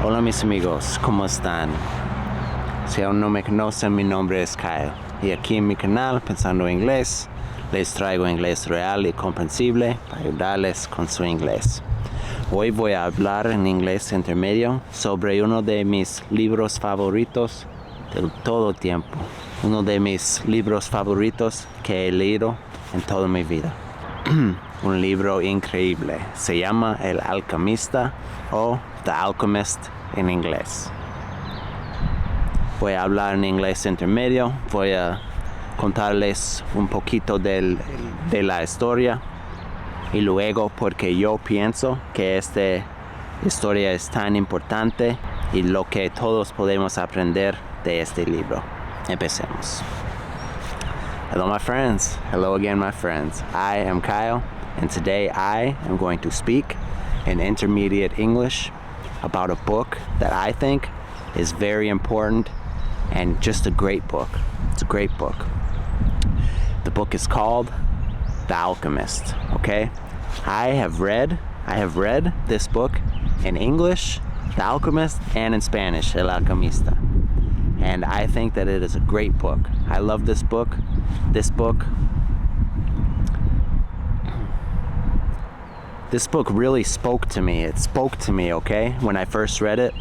Hola mis amigos, ¿cómo están? Si aún no me conocen, mi nombre es Kyle y aquí en mi canal Pensando Inglés les traigo inglés real y comprensible para ayudarles con su inglés. Hoy voy a hablar en inglés intermedio sobre uno de mis libros favoritos de todo el tiempo. Uno de mis libros favoritos que he leído en toda mi vida. Un libro increíble. Se llama El Alquimista o The Alchemist en inglés. Voy a hablar en inglés intermedio. Voy a contarles un poquito de la historia. Y luego porque yo pienso que esta historia es tan importante y lo que todos podemos aprender de este libro. Empecemos. Hello my friends. Hello again my friends. I am Kyle and today I am going to speak in intermediate English about a book that I think is very important and just a great book. It's a great book. The book is called The Alchemist, okay? I have read this book in English, The Alchemist, and in Spanish, El Alquimista. And I think that it is a great book. I love this book. This book really spoke to me. It spoke to me, okay? When I first read it,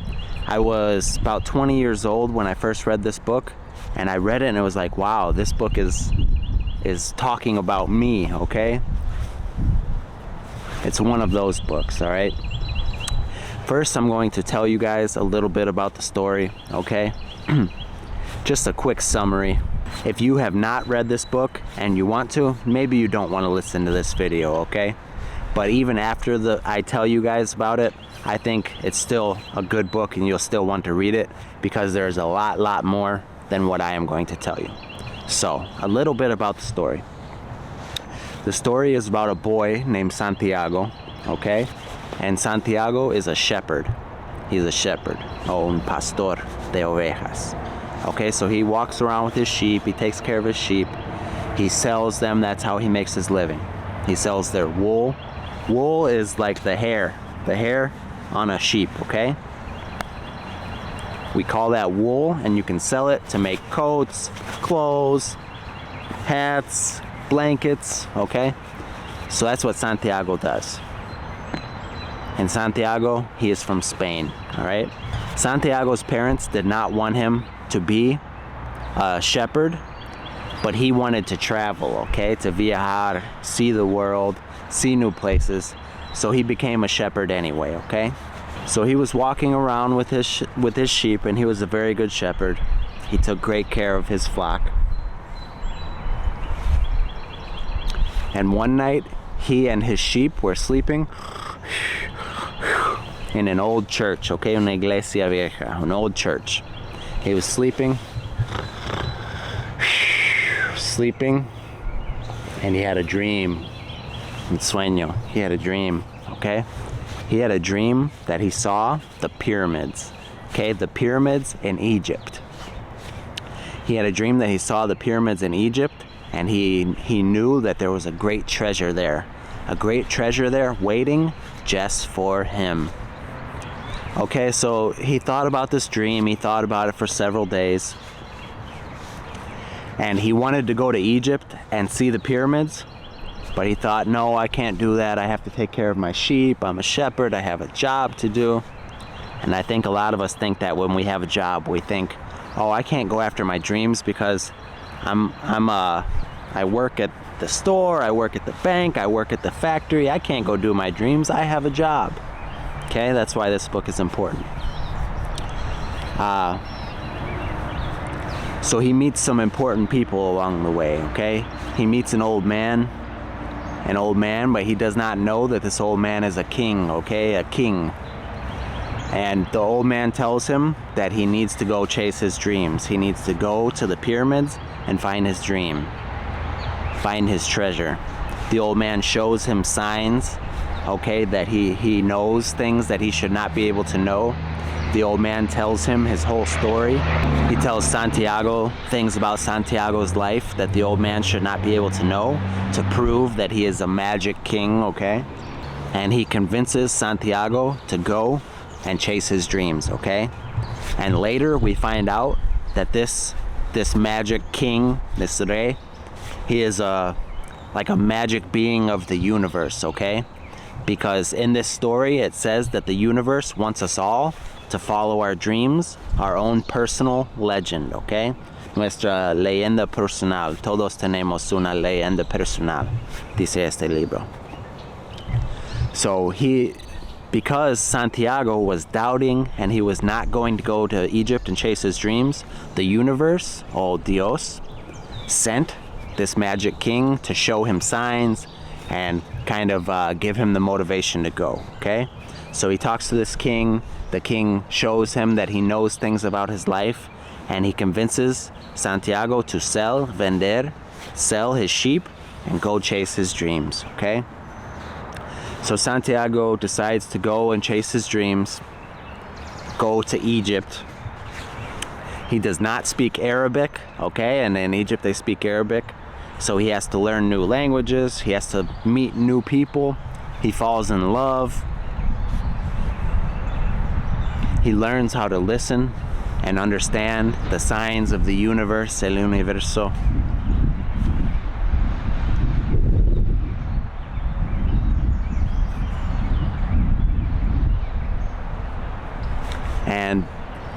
I was about 20 years old when I first read this book, and I read it and it was like, wow, this book is talking about me, okay? It's one of those books, all right? First, I'm going to tell you guys a little bit about the story, okay? Just a quick summary. If you have not read this book and you want to, maybe you don't want to listen to this video, okay? But even after I tell you guys about it, I think it's still a good book and you'll still want to read it because there's a lot more than what I am going to tell you. So, a little bit about the story. The story is about a boy named Santiago, okay? And Santiago is a shepherd. He's a shepherd, o un pastor de ovejas. Okay, so he walks around with his sheep, he takes care of his sheep, he sells them, that's how he makes his living. He sells their wool. Wool is like the hair on a sheep, okay? We call that wool, and you can sell it to make coats, clothes, hats, blankets, okay? So that's what Santiago does. And Santiago, he is from Spain, all right? Santiago's parents did not want him to be a shepherd, but he wanted to travel, okay? To viajar, see the world, see new places. So he became a shepherd anyway, okay? So he was walking around with his sheep, and he was a very good shepherd. He took great care of his flock. And one night, he and his sheep were sleeping in an old church, okay? Una iglesia vieja, an old church. He was sleeping, and he had a dream. Un sueño. He had a dream, okay? He had a dream that he saw the pyramids, okay? The pyramids in Egypt. He had a dream that he saw the pyramids in Egypt, and he knew that there was a great treasure there waiting just for him. Okay, so he thought about this dream, he thought about it for several days, and he wanted to go to Egypt and see the pyramids, but he thought, no, I can't do that, I have to take care of my sheep, I'm a shepherd, I have a job to do. And I think a lot of us think that when we have a job, we think, oh, I can't go after my dreams because I work at the store, I work at the bank, I work at the factory, I can't go do my dreams, I have a job. Okay, that's why this book is important. So he meets some important people along the way, okay? He meets an old man, but he does not know that this old man is a king, okay? A king. And the old man tells him that he needs to go chase his dreams. He needs to go to the pyramids and find his dream, find his treasure. The old man shows him signs, okay, that he knows things that he should not be able to know. The old man tells him his whole story. He tells Santiago things about Santiago's life that the old man should not be able to know to prove that he is a magic king, okay? And he convinces Santiago to go and chase his dreams, okay? And later we find out that this magic king, this rey, he is like a magic being of the universe, okay? Because in this story it says that the universe wants us all to follow our dreams, our own personal legend, okay? Nuestra leyenda personal. Todos tenemos una leyenda personal, dice este libro. So because Santiago was doubting and he was not going to go to Egypt and chase his dreams, the universe, or Dios, sent this magic king to show him signs and kind of give him the motivation to go, okay? So he talks to this king. The king shows him that he knows things about his life, and he convinces Santiago to sell his sheep and go chase his dreams, okay? So Santiago decides to go and chase his dreams, go to Egypt. He does not speak Arabic, okay? And in Egypt they speak Arabic. So he has to learn new languages. He has to meet new people. He falls in love. He learns how to listen and understand the signs of the universe, el universo. And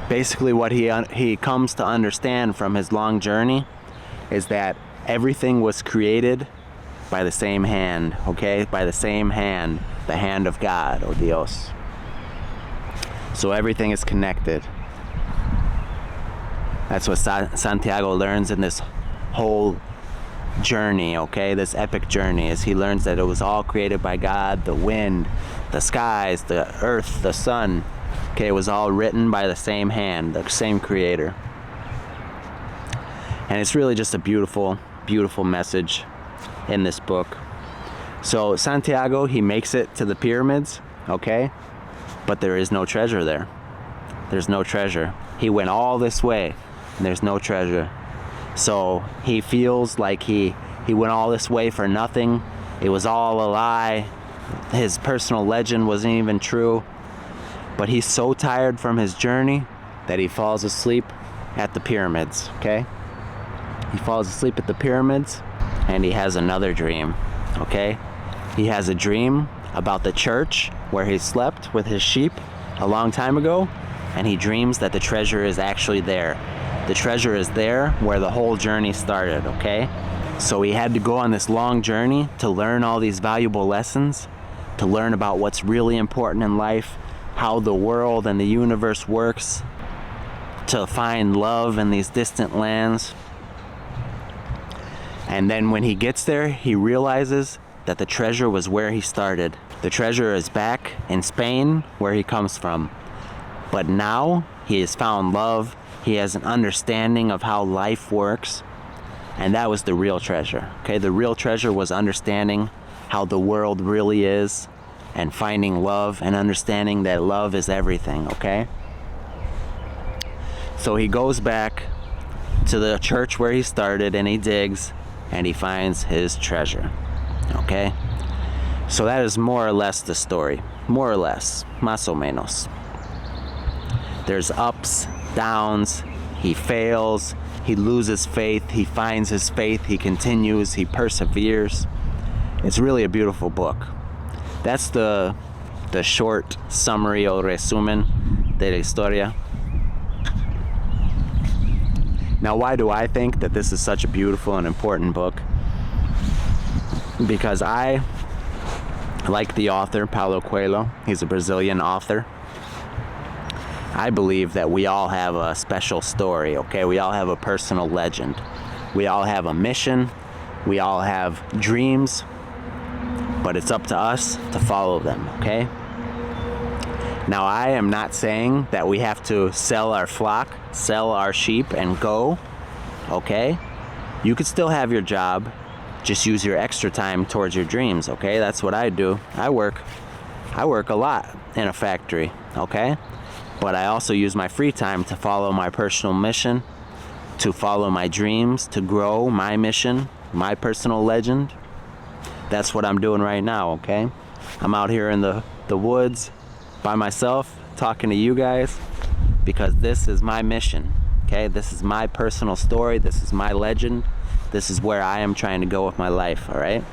basically what he comes to understand from his long journey is that everything was created by the same hand, okay? By the same hand, the hand of God, or Dios. So everything is connected. That's what Santiago learns in this whole journey, okay? This epic journey, is he learns that it was all created by God, the wind, the skies, the earth, the sun. Okay, it was all written by the same hand, the same creator. And it's really just a beautiful, beautiful message in this book. So Santiago, he makes it to the pyramids, okay? But there is no treasure there. There's no treasure. He went all this way, and there's no treasure. So he feels like he went all this way for nothing. It was all a lie. His personal legend wasn't even true. But he's so tired from his journey that he falls asleep at the pyramids, okay? He falls asleep at the pyramids, and he has another dream, okay? He has a dream about the church where he slept with his sheep a long time ago, and he dreams that the treasure is actually there. The treasure is there where the whole journey started, okay? So he had to go on this long journey to learn all these valuable lessons, to learn about what's really important in life, how the world and the universe works, to find love in these distant lands. And then when he gets there, he realizes that the treasure was where he started. The treasure is back in Spain, where he comes from. But now he has found love. He has an understanding of how life works. And that was the real treasure, okay? The real treasure was understanding how the world really is, and finding love and understanding that love is everything, okay? So he goes back to the church where he started, and he digs, and he finds his treasure, okay? So that is more or less the story. More or less, más o menos. There's ups, downs, he fails, he loses faith, he finds his faith, he continues, he perseveres. It's really a beautiful book. That's the short summary o resumen de la historia. Now, why do I think that this is such a beautiful and important book? Because I like the author, Paulo Coelho. He's a Brazilian author. I believe that we all have a special story, okay? We all have a personal legend. We all have a mission. We all have dreams. But it's up to us to follow them, okay? Now, I am not saying that we have to sell our flock, sell our sheep, and go, okay? You could still have your job, just use your extra time towards your dreams, okay? That's what I do. I work a lot in a factory, okay? But I also use my free time to follow my personal mission, to follow my dreams, to grow my mission, my personal legend. That's what I'm doing right now, okay? I'm out here in the woods by myself, talking to you guys because this is my mission, okay? This is my personal story. This is my legend. This is where I am trying to go with my life, all right?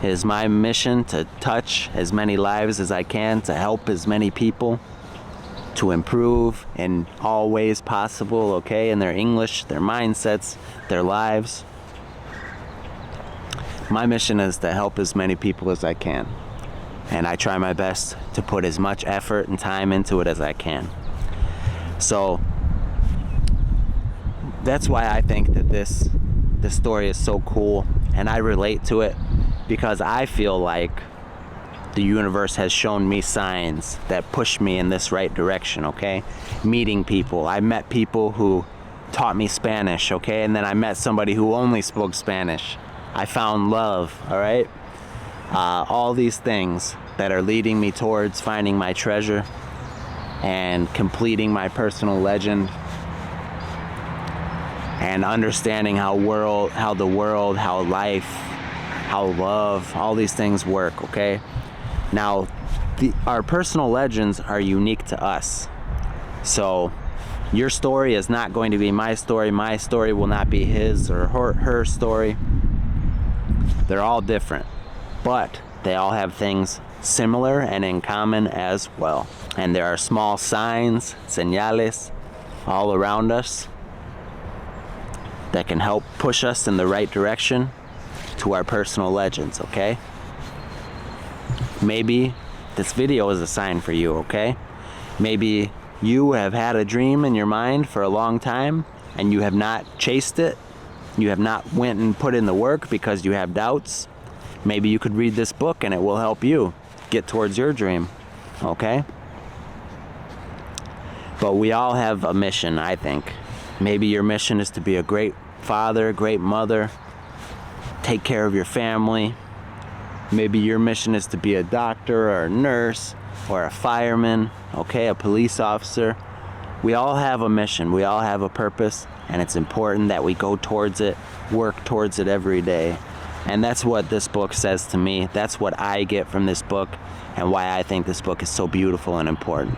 It is my mission to touch as many lives as I can, to help as many people, to improve in all ways possible, okay? In their English, their mindsets, their lives. My mission is to help as many people as I can. And I try my best to put as much effort and time into it as I can. So that's why I think that this story is so cool, and I relate to it because I feel like the universe has shown me signs that push me in this right direction, okay? Meeting people. I met people who taught me Spanish, okay? And then I met somebody who only spoke Spanish. I found love, all right? All these things that are leading me towards finding my treasure and completing my personal legend and understanding how the world, how life, how love, all these things work, okay? Now, our personal legends are unique to us. So your story is not going to be my story. My story will not be his or her story. They're all different, but they all have things similar and in common as well. And there are small signs, señales, all around us that can help push us in the right direction to our personal legends, okay? Maybe this video is a sign for you, okay? Maybe you have had a dream in your mind for a long time and you have not chased it. You have not went and put in the work because you have doubts. Maybe you could read this book and it will help you get towards your dream, okay? But we all have a mission, I think. Maybe your mission is to be a great father, great mother, take care of your family. Maybe your mission is to be a doctor or a nurse or a fireman, okay, a police officer. We all have a mission, we all have a purpose, and it's important that we go towards it, work towards it every day. And that's what this book says to me. That's what I get from this book and why I think this book is so beautiful and important.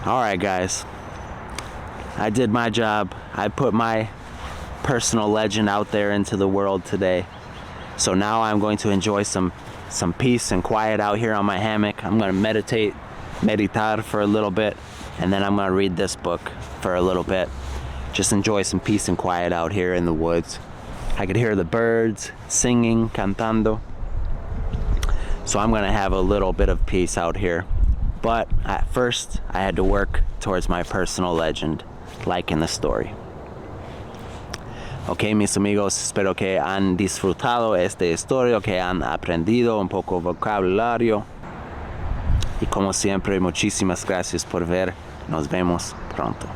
All right, guys. I did my job. I put my personal legend out there into the world today. So now I'm going to enjoy some peace and quiet out here on my hammock. I'm going to meditar for a little bit, and then I'm going to read this book for a little bit. Just enjoy some peace and quiet out here in the woods. I could hear the birds singing, cantando. So I'm going to have a little bit of peace out here. But at first, I had to work towards my personal legend, like in the story. Ok, mis amigos, espero que han disfrutado esta historia, que han aprendido un poco vocabulario. Y como siempre, muchísimas gracias por ver. Nos vemos pronto.